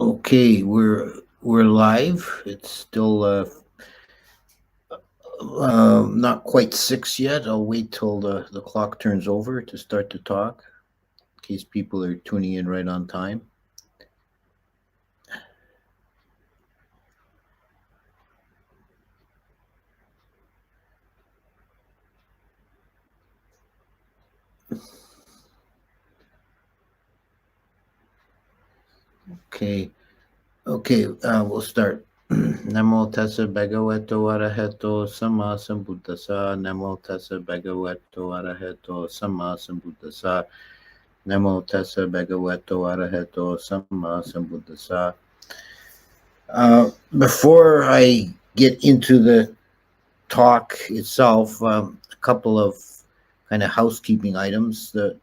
Okay, we're live. It's still not quite 6 yet. I'll wait till the clock turns over to start to talk, in case people are tuning in right on time. Okay, we'll start. Namo tassa bhagavato arahato sama sambuddhasa. Namo tassa bhagavato arahato sama sambuddhasa. Namo tassa bhagavato arahato sama sambuddhasa. Before I get into the talk itself, a couple of kind of housekeeping items. The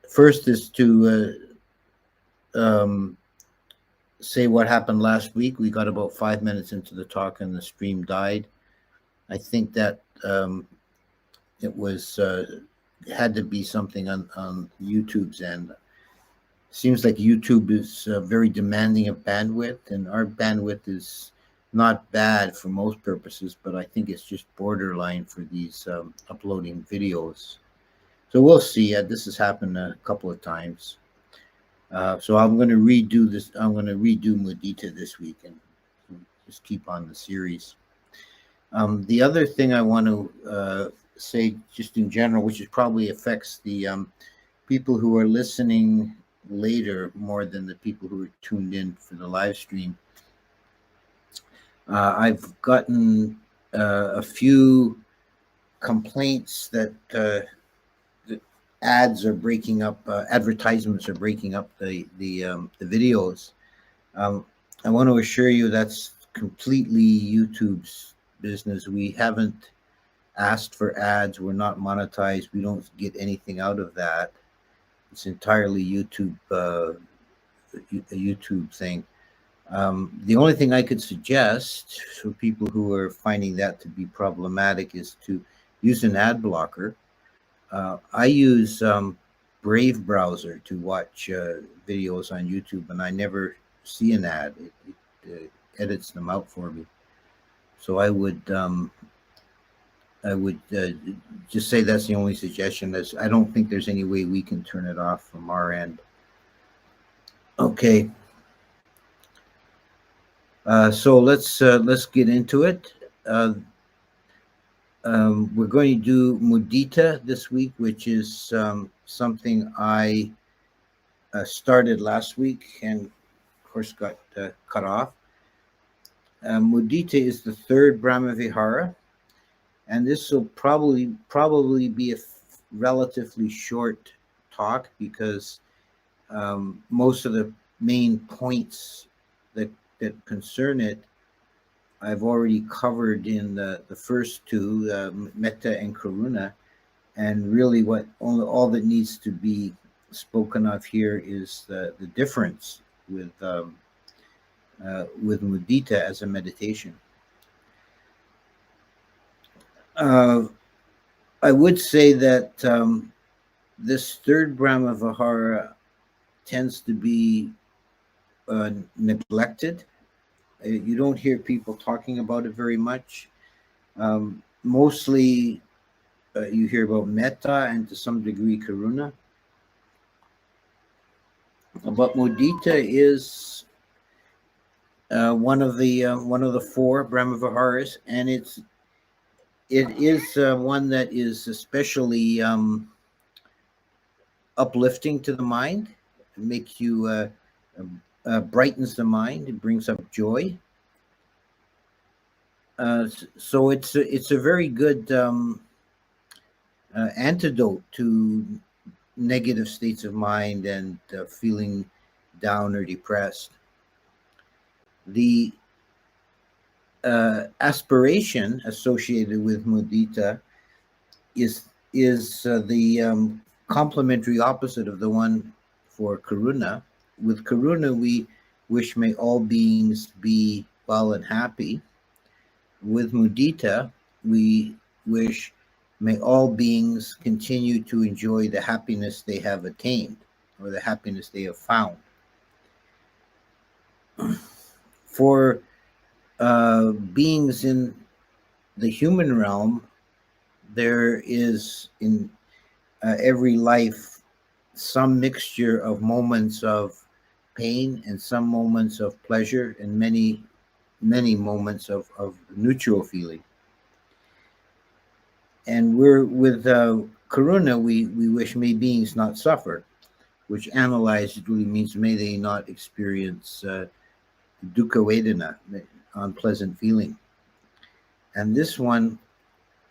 first is to say what happened last week. We got about 5 minutes into the talk and the stream died. I think that it was had to be something on YouTube's end. Seems like YouTube is very demanding of bandwidth, and our bandwidth is not bad for most purposes, but I think it's just borderline for these uploading videos. So we'll see. This has happened a couple of times. So I'm going to redo this. I'm going to redo Mudita this week and just keep on the series. The other thing I want to say, just in general, which is probably affects the people who are listening later more than the people who are tuned in for the live stream. I've gotten a few complaints that ads are breaking up, advertisements are breaking up the videos. I want to assure you that's completely YouTube's business. We haven't asked for ads. We're not monetized. We don't get anything out of that. It's entirely YouTube, a YouTube thing. The only thing I could suggest for people who are finding that to be problematic is to use an ad blocker. I use Brave browser to watch videos on YouTube, and I never see an ad. It edits them out for me. So I would just say that's the only suggestion. I don't think there's any way we can turn it off from our end. Okay. So let's get into it. We're going to do Mudita this week, which is something I started last week and, of course, got cut off. Mudita is the third Brahma Vihara, and this will probably be a relatively short talk because most of the main points that concern it I've already covered in the first two, metta and karuna, and really what all that needs to be spoken of here is the difference with mudita as a meditation. I would say that this third Brahma Vihara tends to be neglected. You don't hear people talking about it very much. Mostly you hear about metta and to some degree karuna. But mudita is one of the four Brahma Viharas, and it is one that is especially uplifting to the mind. It makes you brightens the mind. It brings up joy. So it's a very good antidote to negative states of mind and feeling down or depressed. The aspiration associated with mudita is the complementary opposite of the one for karuna. With karuna, we wish may all beings be well and happy. With mudita, we wish may all beings continue to enjoy the happiness they have attained or the happiness they have found. For beings in the human realm, there is in every life some mixture of moments of pain and some moments of pleasure and many moments of neutral feeling. And we're with karuna, we wish may beings not suffer, which analyzed really means may they not experience dukkha vedana, unpleasant feeling. And this one,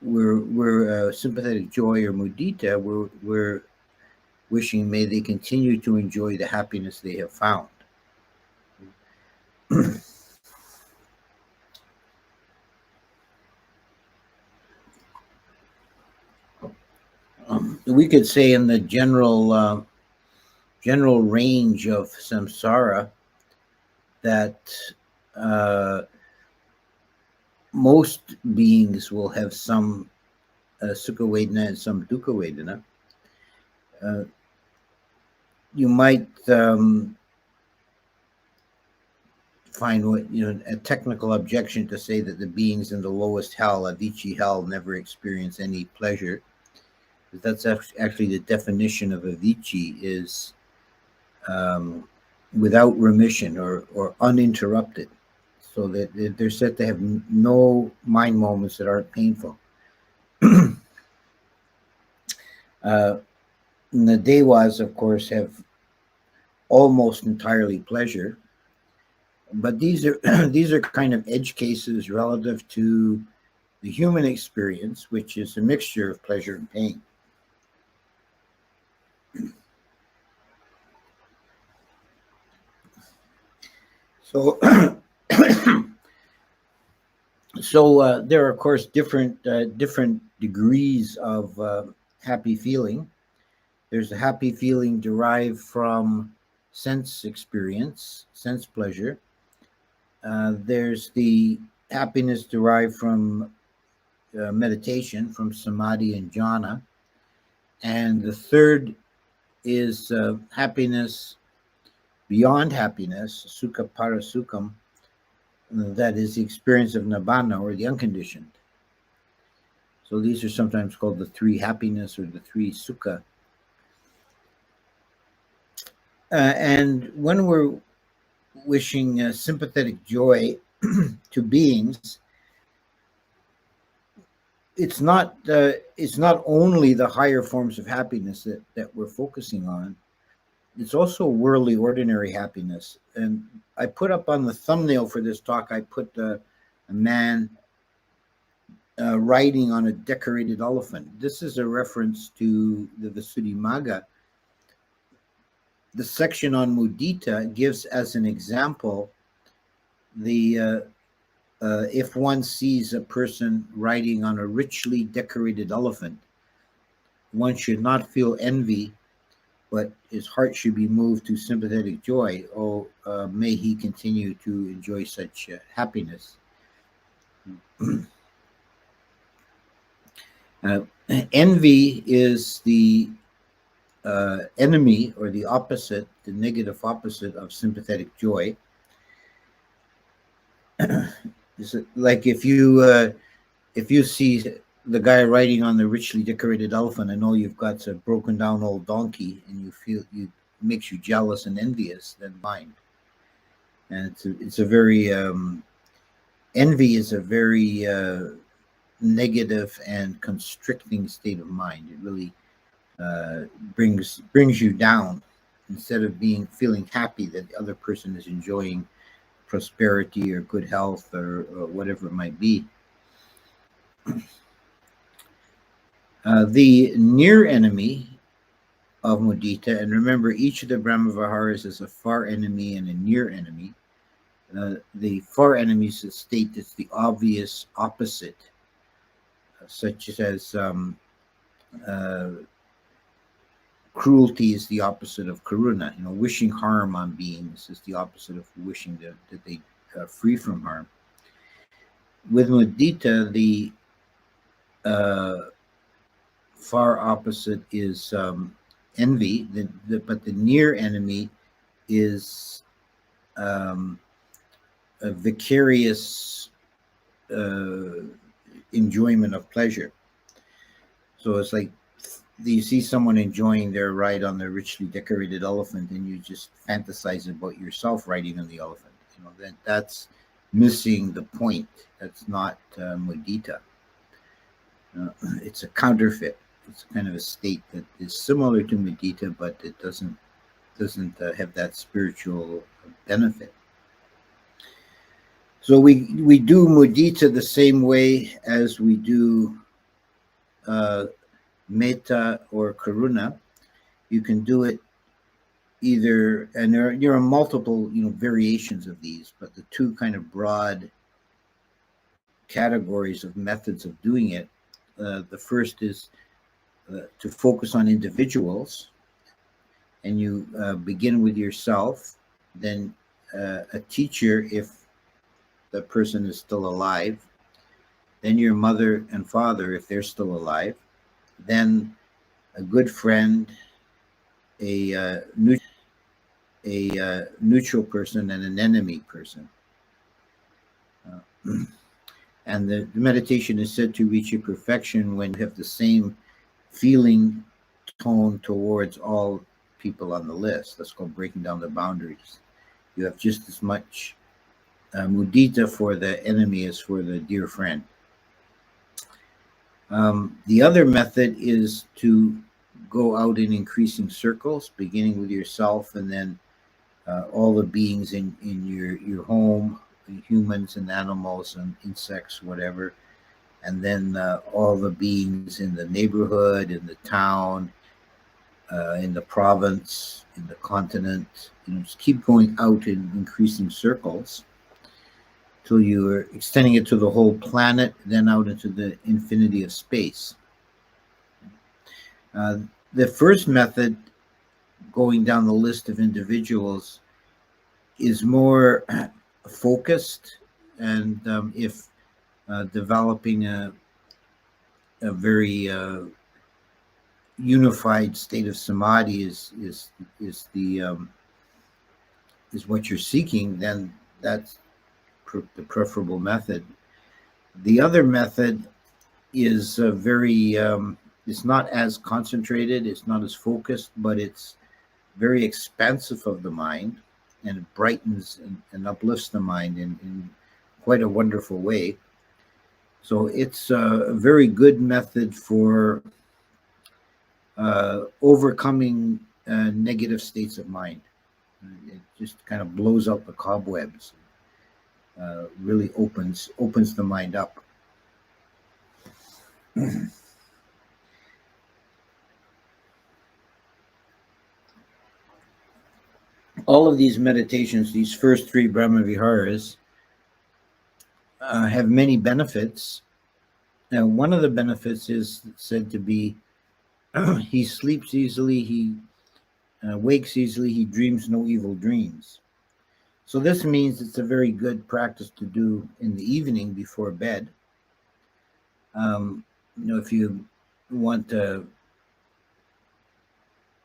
we're sympathetic joy or mudita, we're wishing may they continue to enjoy the happiness they have found. We could say in the general range of samsara that most beings will have some sukha vedana and some dukkha vedana. You might find a technical objection to say that the beings in the lowest hell, Avicii hell, never experience any pleasure. That's actually the definition of Avicii is without remission or uninterrupted, so that they're said to have no mind moments that aren't painful. The devas, of course, have almost entirely pleasure, but these are kind of edge cases relative to the human experience, which is a mixture of pleasure and pain. So, there are, of course, different degrees of happy feeling. There's a happy feeling derived from sense experience, sense pleasure. There's the happiness derived from meditation, from samadhi and jhana. And the third is happiness beyond happiness, sukha parasukham, that is the experience of nibbana, or the unconditioned. So these are sometimes called the three happiness or the three sukha. And when we're wishing sympathetic joy to beings, it's not only the higher forms of happiness that we're focusing on. It's also worldly, ordinary happiness. And I put up on the thumbnail for this talk, I put a man riding on a decorated elephant. This is a reference to the Visuddhimagga. The section on mudita gives as an example the if one sees a person riding on a richly decorated elephant, one should not feel envy, but his heart should be moved to sympathetic joy. Oh, may he continue to enjoy such happiness. Envy is the enemy, or the opposite, the negative opposite of sympathetic joy. Is it like if you see the guy riding on the richly decorated elephant, and know you've got a broken down old donkey, and you feel makes you jealous and envious, then mind. And it's a very envy is a very negative and constricting state of mind. It really brings you down, instead of feeling happy that the other person is enjoying prosperity or good health or whatever it might be. The near enemy of mudita, and remember, each of the Brahmaviharas is a far enemy and a near enemy. The far enemies state that's the obvious opposite, such as cruelty is the opposite of karuna. Wishing harm on beings is the opposite of wishing that they are free from harm. With mudita, the far opposite is envy, but the near enemy is a vicarious enjoyment of pleasure. So it's like you see someone enjoying their ride on their richly decorated elephant, and you just fantasize about yourself riding on the elephant. That's missing the point. That's not mudita. It's a counterfeit. It's kind of a state that is similar to mudita, but it doesn't have that spiritual benefit. So we do mudita the same way as we do metta or karuna. You can do it either, and there are multiple variations of these, but the two kind of broad categories of methods of doing it. The first is to focus on individuals, and you begin with yourself, then a teacher if the person is still alive, then your mother and father if they're still alive, then a good friend, a neutral person, and an enemy person. And the meditation is said to reach a perfection when you have the same feeling tone towards all people on the list. That's called breaking down the boundaries. You have just as much mudita for the enemy as for the dear friend. The other method is to go out in increasing circles, beginning with yourself, and then all the beings in your home, humans and animals and insects, whatever, and then all the beings in the neighborhood, in the town, in the province, in the continent. Just keep going out in increasing circles till you are extending it to the whole planet, then out into the infinity of space. The first method, going down the list of individuals, is more focused, and if developing a very unified state of samadhi is what you're seeking, then that's the preferable method. The other method is it's not as concentrated, it's not as focused, but it's very expansive of the mind, and it brightens and uplifts the mind in quite a wonderful way. So it's a very good method for overcoming negative states of mind. It just kind of blows out the cobwebs, really opens the mind up. All of these meditations, these first three Brahma Viharas, have many benefits. Now, one of the benefits is said to be he sleeps easily, he wakes easily, he dreams no evil dreams. So this means it's a very good practice to do in the evening before bed. If you want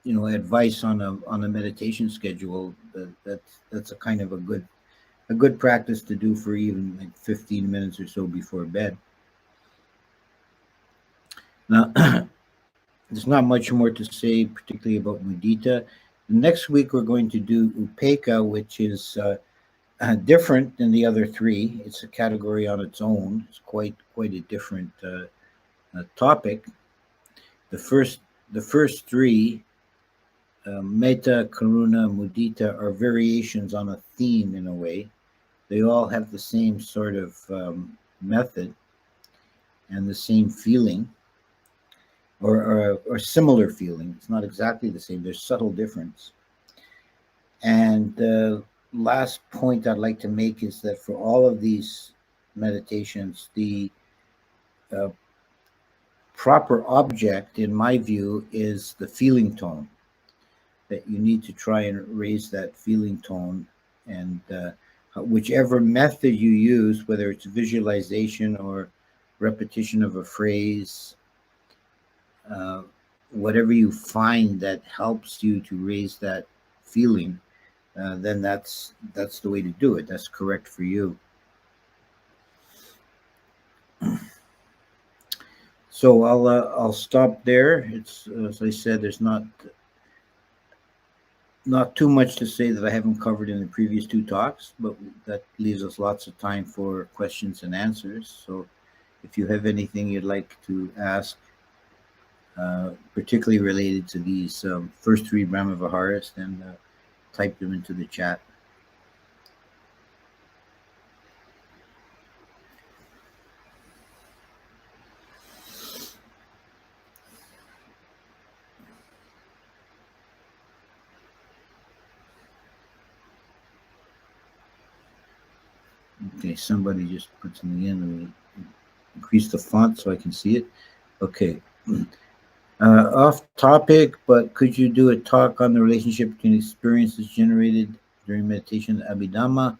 advice on a meditation schedule, that's a kind of a good practice to do for even like 15 minutes or so before bed. Now, there's not much more to say, particularly about mudita. Next week, we're going to do upekkha, which is different than the other three. It's a category on its own. It's quite a different topic. The first three, metta, karuna, mudita, are variations on a theme in a way. They all have the same sort of method and the same feeling, or similar feeling. It's not exactly the same. There's subtle difference. And the last point I'd like to make is that for all of these meditations, the proper object, in my view, is the feeling tone. That you need to try and raise that feeling tone, and whichever method you use, whether it's visualization or repetition of a phrase, whatever you find that helps you to raise that feeling, then that's the way to do it. That's correct for you. So I'll stop there. It's, as I said, there's not too much to say that I haven't covered in the previous two talks, but that leaves us lots of time for questions and answers. So if you have anything you'd like to ask, particularly related to these first three Brahma Viharas, then type them into the chat. Okay, somebody just put something in. Let me increase the font so I can see it. Okay. Off topic, but could you do a talk on the relationship between experiences generated during meditation and Abhidhamma?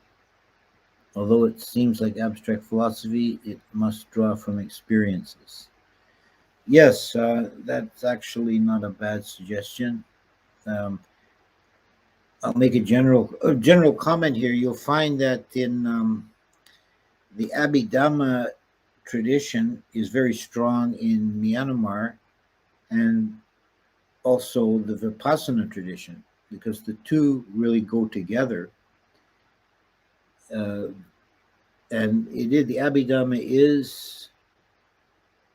Although it seems like abstract philosophy, it must draw from experiences. Yes, that's actually not a bad suggestion. I'll make a general comment here. You'll find that in the Abhidhamma tradition is very strong in Myanmar, and also the Vipassana tradition, because the two really go together. And the Abhidhamma is,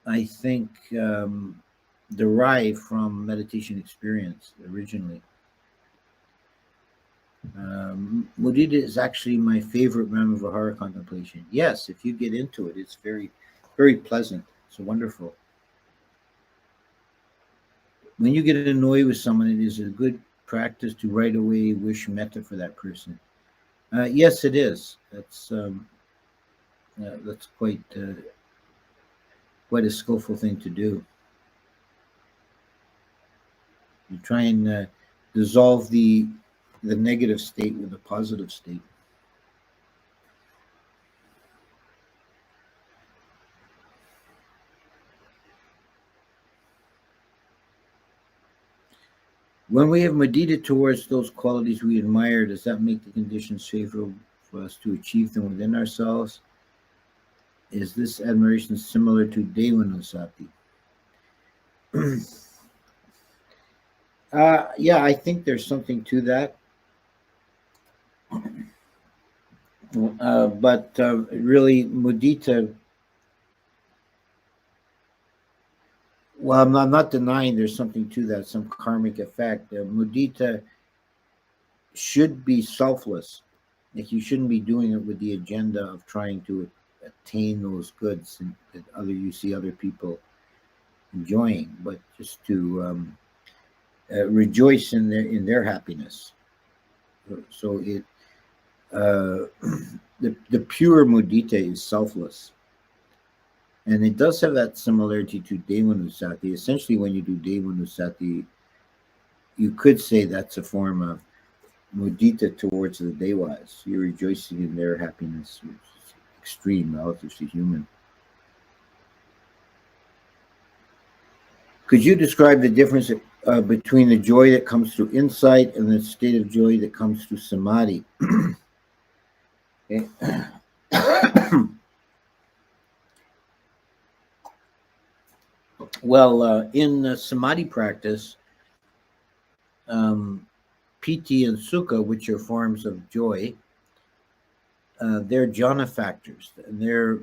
I think, derived from meditation experience originally. Mudita is actually my favorite Brahma Vihara contemplation. Yes, if you get into it, it's very, very pleasant. It's wonderful. When you get annoyed with someone, it is a good practice to right away wish metta for that person. Yes, it is. That's quite a skillful thing to do. You try and dissolve the negative state with a positive state. When we have mudita towards those qualities we admire, does that make the conditions favorable for us to achieve them within ourselves? Is this admiration similar to devanusati? Yeah, I think there's something to that. But really, mudita, well, I'm not denying there's something to that, some karmic effect. Mudita should be selfless. Like, you shouldn't be doing it with the agenda of trying to attain those goods that you see other people enjoying, but just to rejoice in their happiness. So it the pure mudita is selfless, and it does have that similarity to devanusati. Essentially, when you do devanusati, you could say that's a form of mudita towards the devas. You're rejoicing in their happiness, which is extreme relative to human. Could you describe the difference between the joy that comes through insight and the state of joy that comes through samadhi? Okay. Well, in samadhi practice, piti and sukha, which are forms of joy, they're jhana factors, and they're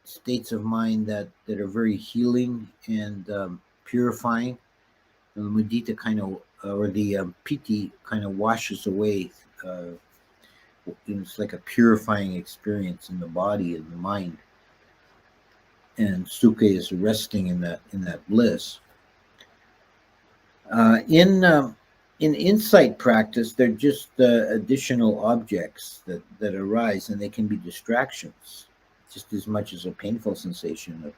states of mind that are very healing and purifying. The mudita kind of, or the piti kind of washes away. It's like a purifying experience in the body and the mind. And sukha is resting in that bliss. In insight practice, they're just additional objects that arise, and they can be distractions just as much as a painful sensation.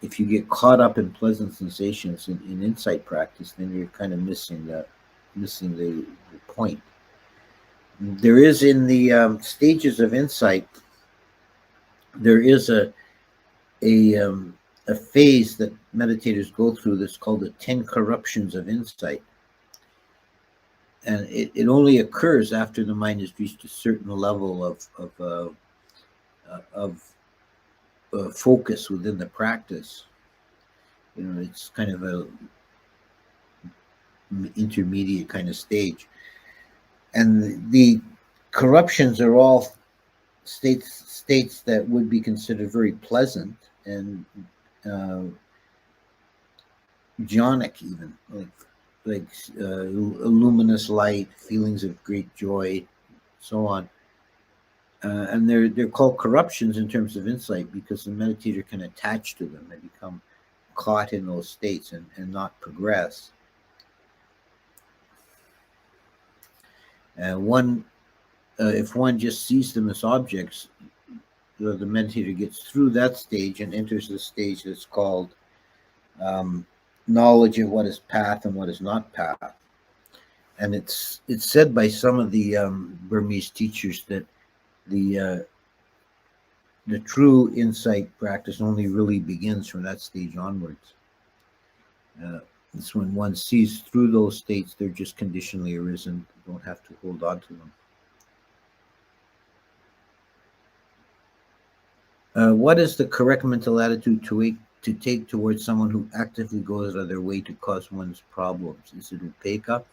If you get caught up in pleasant sensations in insight practice, then you're kind of missing the point. There is, in the stages of insight, there is a phase that meditators go through that's called the 10 corruptions of insight. And it only occurs after the mind has reached a certain level of focus within the practice. It's kind of a intermediate kind of stage, and the corruptions are all states that would be considered very pleasant and uh, jhanic, even like luminous light, feelings of great joy, so on. And they're called corruptions in terms of insight because the meditator can attach to them and become caught in those states and not progress. One If one just sees them as objects, the meditator gets through that stage and enters the stage that's called knowledge of what is path and what is not path. And it's said by some of the Burmese teachers that the true insight practice only really begins from that stage onwards. It's when one sees through those states, they're just conditionally arisen. You don't have to hold on to them. What is the correct mental attitude to take towards someone who actively goes out of their way to cause one's problems? Is it upekkha?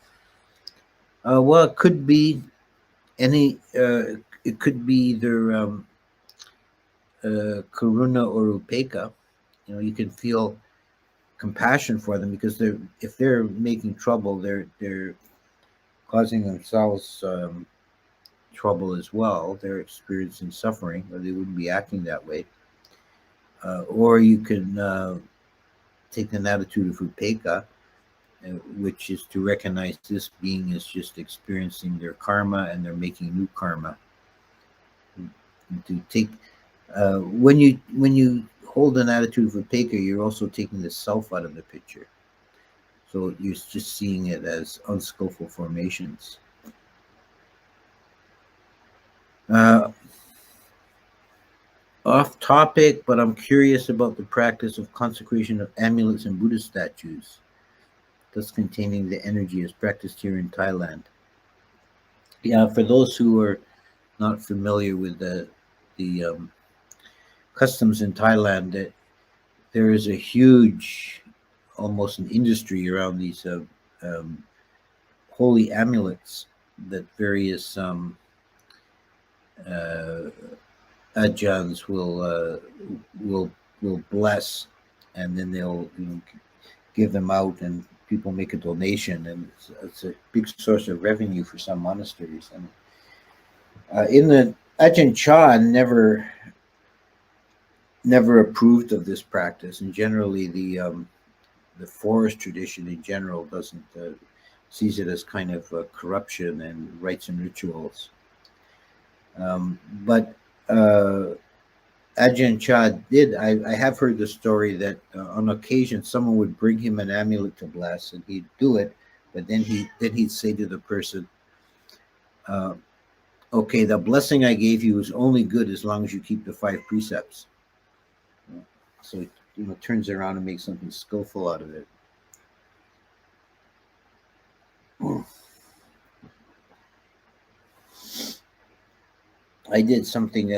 Well, it could be any. It could be either karuna or upekkha. You can feel compassion for them because if they're making trouble, they're causing themselves trouble as well. They're experiencing suffering, or they wouldn't be acting that way. Or you can take an attitude of upekkha, which is to recognize this being is just experiencing their karma and they're making new karma. And to take when you hold an attitude of upekkha, you're also taking the self out of the picture. So you're just seeing it as unskillful formations. Off topic, but I'm curious about the practice of consecration of amulets and Buddha statues, thus containing the energy as practiced here in Thailand. Yeah, for those who are not familiar with the customs in Thailand, that there is a huge, almost an industry around these um, holy amulets that various uh, Ajahns will bless, and then they'll give them out, and people make a donation, and it's a big source of revenue for some monasteries. And in the Ajahn Chah never approved of this practice, and generally the forest tradition in general doesn't sees it as kind of corruption and rites and rituals. But Ajahn Chah did. I have heard the story that on occasion someone would bring him an amulet to bless, and he'd do it, but then he'd say to the person, "Okay, the blessing I gave you is only good as long as you keep the 5 precepts." So it turns around and makes something skillful out of it. I did something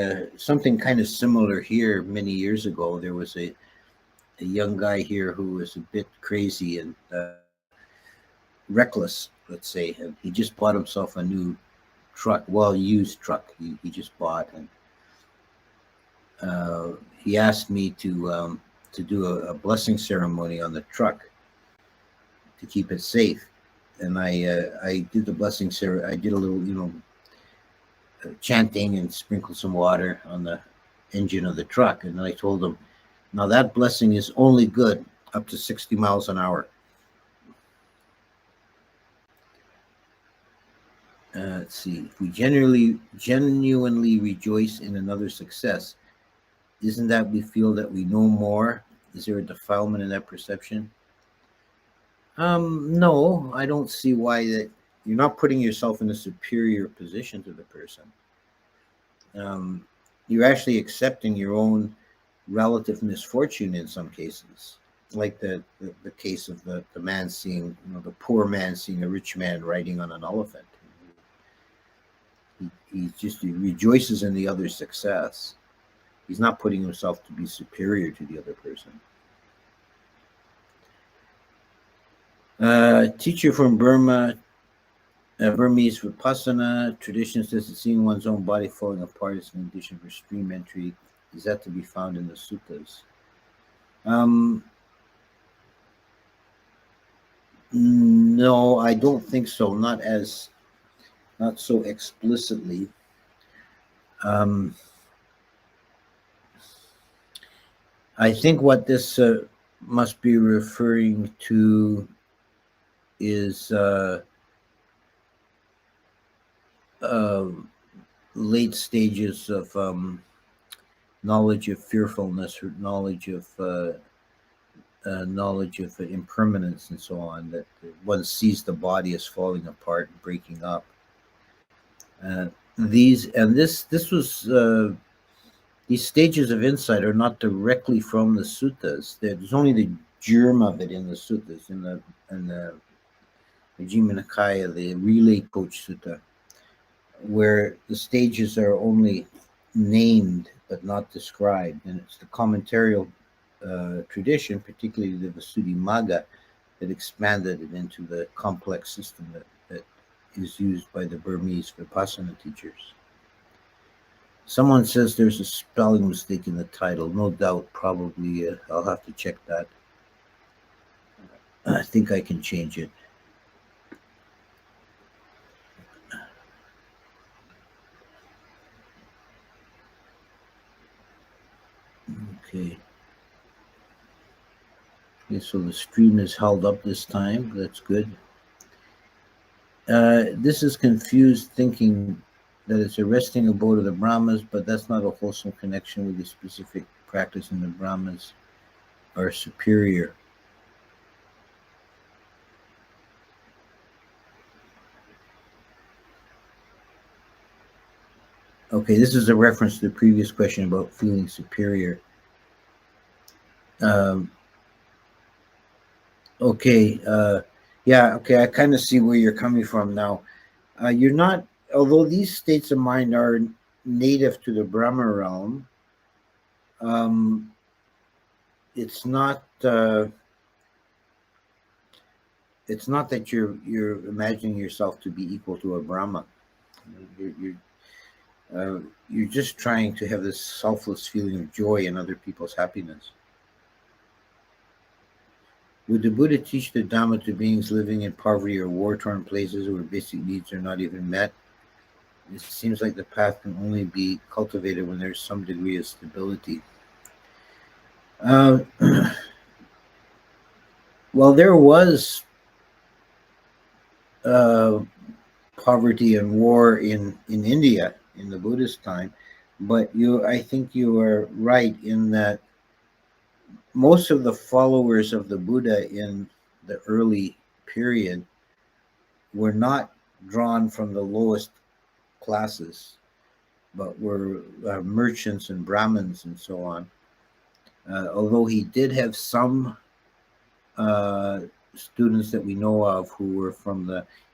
kind of similar here many years ago. There was a young guy here who was a bit crazy and reckless, let's say. And he just bought himself a new truck, well, used truck. He just bought, and he asked me to do a blessing ceremony on the truck to keep it safe. And I did the blessing ceremony. I did a little, chanting and sprinkled some water on the engine of the truck. And then I told him, now that blessing is only good up to 60 miles an hour. Let's see. If we genuinely rejoice in another's success, isn't that we feel that we know more? Is there a defilement in that perception? No, I don't see why that. You're not putting yourself in a superior position to the person. You're actually accepting your own relative misfortune in some cases. like the case of the man seeing, the poor man seeing a rich man riding on an elephant. He rejoices in the other's success. He's not putting himself to be superior to the other person. Teacher from Burma, Burmese Vipassana tradition says that seeing one's own body falling apart is an condition for stream entry. Is that to be found in the suttas? No, I don't think so. Not so explicitly. I think what this must be referring to is late stages of knowledge of fearfulness, or knowledge of impermanence, and so on. That one sees the body as falling apart and breaking up. These stages of insight are not directly from the suttas. There's only the germ of it in the suttas, in the Majjhima Nikaya, the Relay Coach Sutta, where the stages are only named but not described. And it's the commentarial tradition, particularly the Visuddhimagga, that expanded it into the complex system that is used by the Burmese Vipassana teachers. Someone says there's a spelling mistake in the title. No doubt, probably. I'll have to check that. I think I can change it. Okay. So the stream is held up this time. That's good. This is confused thinking that it's a resting abode of the Brahmas, but that's not a wholesome connection with the specific practice, and the Brahmas are superior. Okay, this is a reference to the previous question about feeling superior. Okay, I kind of see where you're coming from now. You're not, although these states of mind are native to the Brahma realm, it's not that you're imagining yourself to be equal to a Brahma. You're just trying to have this selfless feeling of joy in other people's happiness. Would the Buddha teach the Dhamma to beings living in poverty or war-torn places where basic needs are not even met? It seems like the path can only be cultivated when there's some degree of stability. Well, there was poverty and war in India in the Buddhist time, but I think you are right in that most of the followers of the Buddha in the early period were not drawn from the lowest classes, but were merchants and Brahmins and so on. Although he did have some students that we know of who were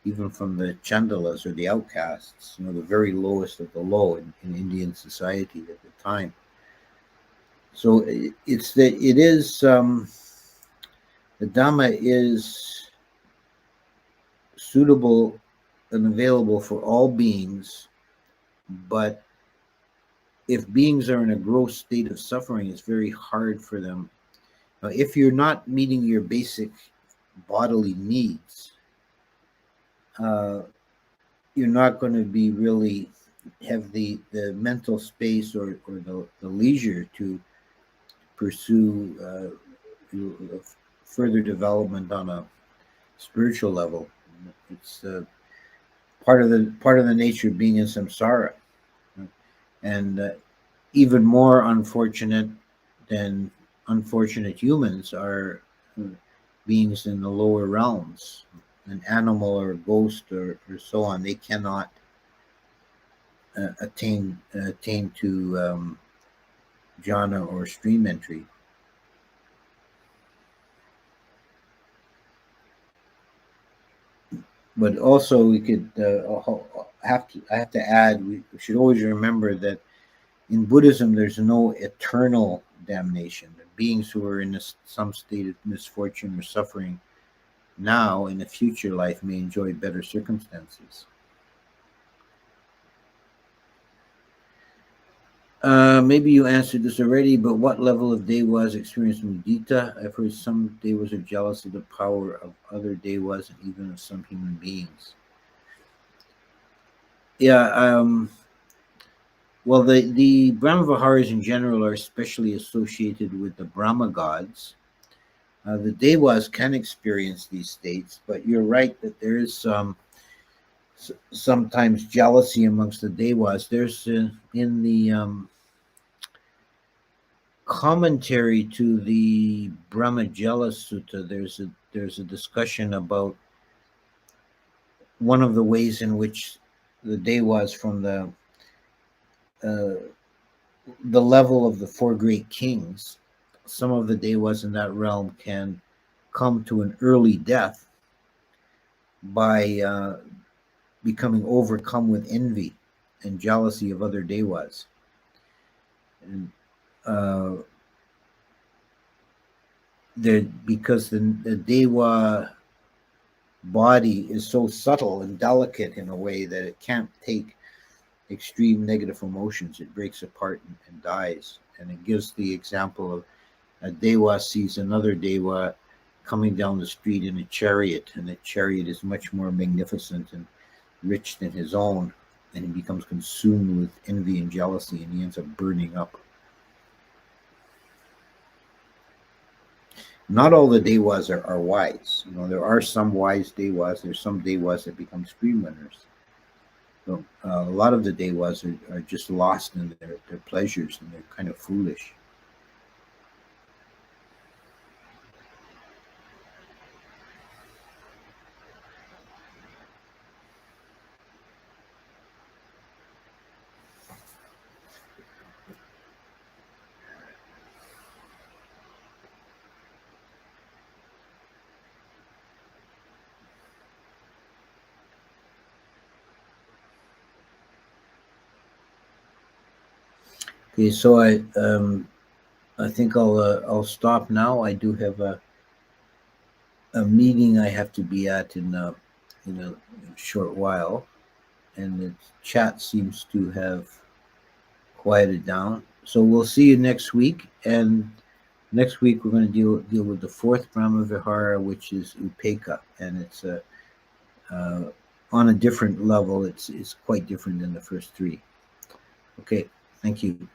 even from the Chandalas, or the outcasts, the very lowest of the low in Indian society at the time. So the Dhamma is suitable and available for all beings, but if beings are in a gross state of suffering, it's very hard for them. If you're not meeting your basic bodily needs, you're not going to be really have the mental space or the leisure to pursue further development on a spiritual level. It's part of the nature of being in samsara, and even more unfortunate than unfortunate humans are beings in the lower realms. An animal or a ghost or so on, they cannot attain to jhana or stream entry. but also we could I have to add, we should always remember that in Buddhism there's no eternal damnation. The beings who are in some state of misfortune or suffering now in a future life may enjoy better circumstances. Maybe you answered this already, but what level of devas experience mudita? I've heard some devas are jealous of the power of other devas and even of some human beings. Yeah, well, the Brahmaviharas in general are especially associated with the Brahma gods. The devas can experience these states, but you're right that there is sometimes jealousy amongst the devas. There's in the commentary to the Brahmajala Sutta, there's a discussion about one of the ways in which the devas from uh, the level of the four great kings, some of the devas in that realm can come to an early death by becoming overcome with envy and jealousy of other devas. And uh, because the deva body is so subtle and delicate in a way that it can't take extreme negative emotions. It breaks apart and dies. And it gives the example of a deva sees another deva coming down the street in a chariot, and the chariot is much more magnificent and rich than his own, and he becomes consumed with envy and jealousy, and he ends up burning up. Not all the devas are wise. There are some wise devas. There's some devas that become stream winners. So a lot of the devas are just lost in their pleasures, and they're kind of foolish. Okay, so I think I'll stop now. I do have a meeting I have to be at in a short while, and the chat seems to have quieted down. So we'll see you next week, and next week we're going to deal with the fourth Brahma Vihara, which is Upeka, and it's uh, on a different level. It's quite different than the first three. Okay, thank you.